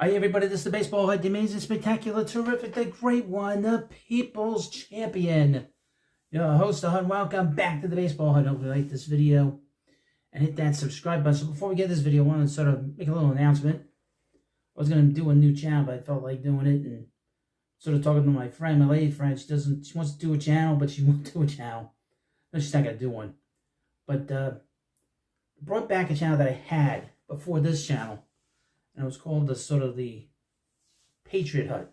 Hi everybody, this is the Baseball Head, the amazing, spectacular, terrific, the great one, the People's Champion. Your host, the Hud. Welcome back to the Baseball Head. Hope you like this video and hit that subscribe button. So before we get this video, I want to sort of make a little announcement. I was going to do a new channel, but I felt like doing it and sort of talking to my friend, my lady friend. She wants to do a channel, but she won't do a channel. No, she's not going to do one. But brought back a channel that I had before this channel. And it was called the Patriot Hut.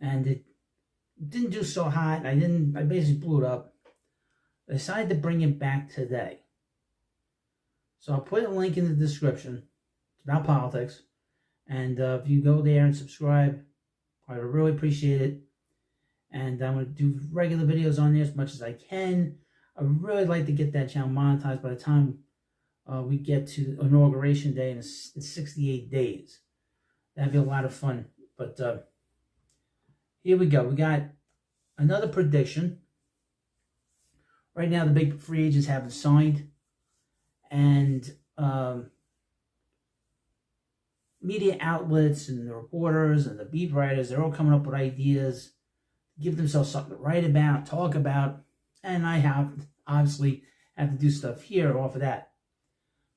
And it didn't do so hot. I basically blew it up. I decided to bring it back today. So I'll put a link in the description. It's about politics. And if you go there and subscribe, I would really appreciate it. And I'm going to do regular videos on there as much as I can. I would really like to get that channel monetized by the time we get to Inauguration Day in 68 days. That'd be a lot of fun. But here we go. We got another prediction. Right now, the big free agents haven't signed. And media outlets and the reporters and the beat writers, they're all coming up with ideas, give themselves something to write about, talk about. And I obviously have to do stuff here off of that.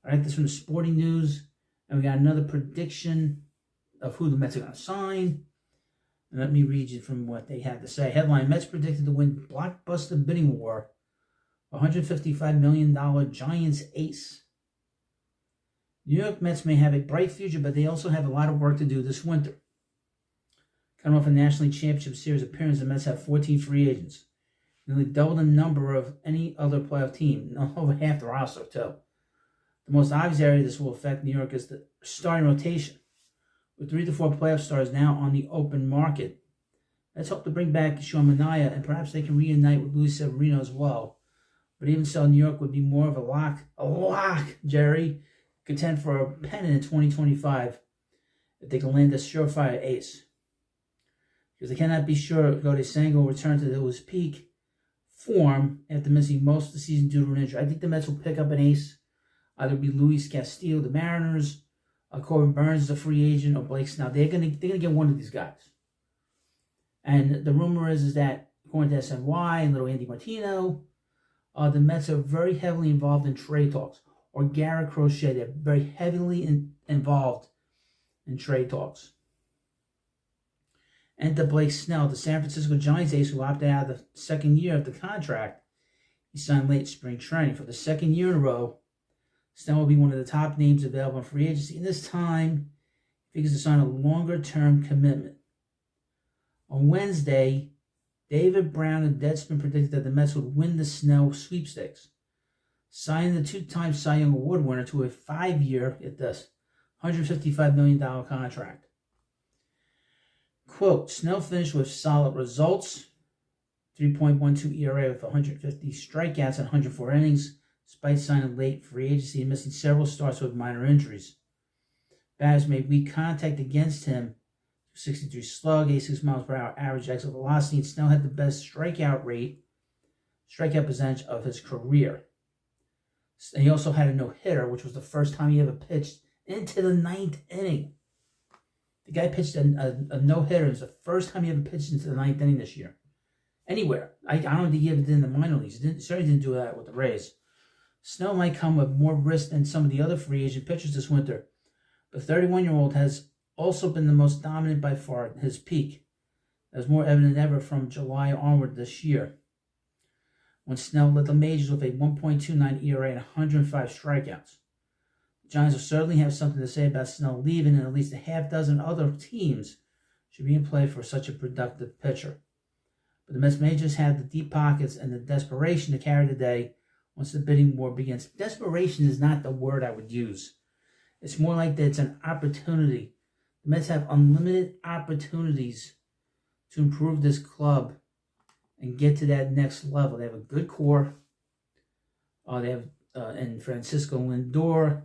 All right, this from the Sporting News. And we got another prediction of who the Mets are going to sign. And let me read you from what they had to say. Headline, Mets predicted to win blockbuster bidding war. $155 million Giants ace. New York Mets may have a bright future, but they also have a lot of work to do this winter. Coming off a National League Championship Series appearance, the Mets have 14 free agents. Nearly double the number of any other playoff team. Over half the roster, too. The most obvious area this will affect New York is the starting rotation, with 3 to 4 playoff stars now on the open market. Let's hope to bring back Sean Manaea, and perhaps they can reunite with Luis Severino as well. But even so, New York would be more of a lock, Jerry, contend for a pennant in 2025 if they can land a surefire ace. Because they cannot be sure Gode Sango will return to his peak form after missing most of the season due to an injury. I think the Mets will pick up an ace. Either be Luis Castillo, the Mariners, Corbin Burns is a free agent, or Blake Snell. They're gonna get one of these guys. And the rumor is that, according to SNY and little Andy Martino, the Mets are very heavily involved in trade talks. Or Garrett Crochet, they're very heavily involved in trade talks. And to Blake Snell, the San Francisco Giants ace who opted out of the second year of the contract. He signed late spring training. For the second year in a row, Snell will be one of the top names available in free agency. And this time, he figures to sign a longer-term commitment. On Wednesday, David Brown and Deadspin predicted that the Mets would win the Snell sweepstakes, signing the two-time Cy Young Award winner to a 5-year, get this, $155 million contract. Quote, Snell finished with solid results, 3.12 ERA with 150 strikeouts and 104 innings, despite signing late free agency and missing several starts with minor injuries. Batters made weak contact against him. 63 slug, 86 miles per hour average exit velocity, and Snell had the best strikeout percentage of his career. And he also had a no-hitter, which was the first time he ever pitched into the 9th inning. The guy pitched a no-hitter. It was the first time he ever pitched into the 9th inning this year. Anywhere. I don't think he ever did in the minor leagues. He certainly didn't do that with the Rays. Snell might come with more risk than some of the other free agent pitchers this winter. The 31-year-old has also been the most dominant by far at his peak. That was more evident than ever from July onward this year, when Snell led the majors with a 1.29 ERA and 105 strikeouts. The Giants will certainly have something to say about Snell leaving, and at least a half dozen other teams should be in play for such a productive pitcher. But the Mets may just have the deep pockets and the desperation to carry the day once the bidding war begins. Desperation is not the word I would use. It's more like that it's an opportunity. The Mets have unlimited opportunities to improve this club and get to that next level. They have a good core. They have and Francisco Lindor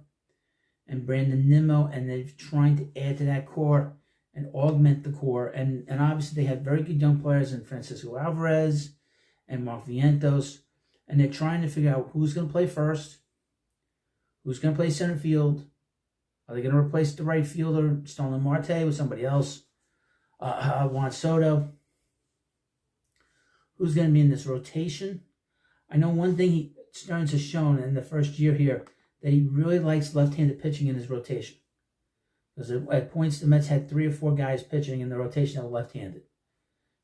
and Brandon Nimmo, and they're trying to add to that core and augment the core. And obviously they have very good young players in Francisco Alvarez and Mark Vientos. And they're trying to figure out who's going to play first, who's going to play center field, Are they going to replace the right fielder, Starling Marte, with somebody else? Juan Soto? Who's going to be in this rotation? I know one thing Stearns has shown in the first year here, that he really likes left-handed pitching in his rotation. Because at points, the Mets had 3 or 4 guys pitching in the rotation that were left-handed.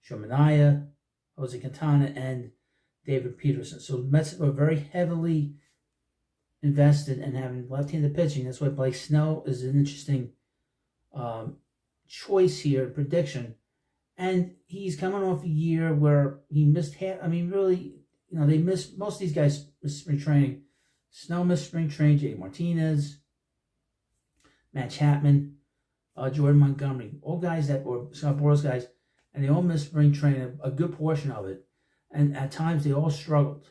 Shomanaya, Jose Quintana, and David Peterson. So the Mets were very heavily invested in having left-handed pitching. That's why Blake Snell is an interesting choice here, prediction. And he's coming off a year where he missed really, they missed, most of these guys missed spring training. Snell missed spring training, J. Martinez, Matt Chapman, Jordan Montgomery, all guys that were Scott Boras guys, and they all missed spring training, a good portion of it. And at times they all struggled.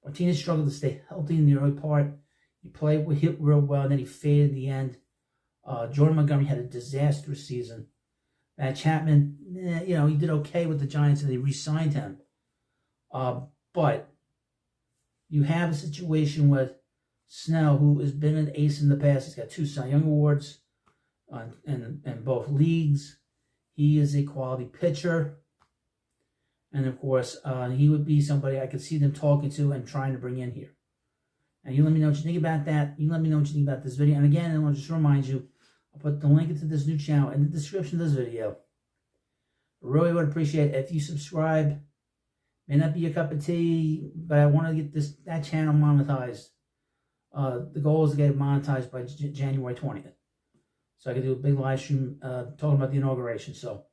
Martinez struggled to stay healthy in the early part. He hit real well, and then he faded in the end. Jordan Montgomery had a disastrous season. Matt Chapman, he did okay with the Giants, and they re-signed him. But you have a situation with Snell, who has been an ace in the past. He's got 2 Cy Young Awards in both leagues. He is a quality pitcher. And, of course, he would be somebody I could see them talking to and trying to bring in here. And you let me know what you think about that. You let me know what you think about this video. And, again, I want to just remind you, I'll put the link into this new channel in the description of this video. I really would appreciate it if you subscribe. May not be your cup of tea, but I want to get that channel monetized. The goal is to get it monetized by January 20th. So I can do a big live stream talking about the inauguration. So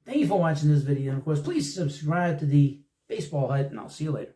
thank you for watching this video. And, of course, please subscribe to the Baseball Hut, and I'll see you later.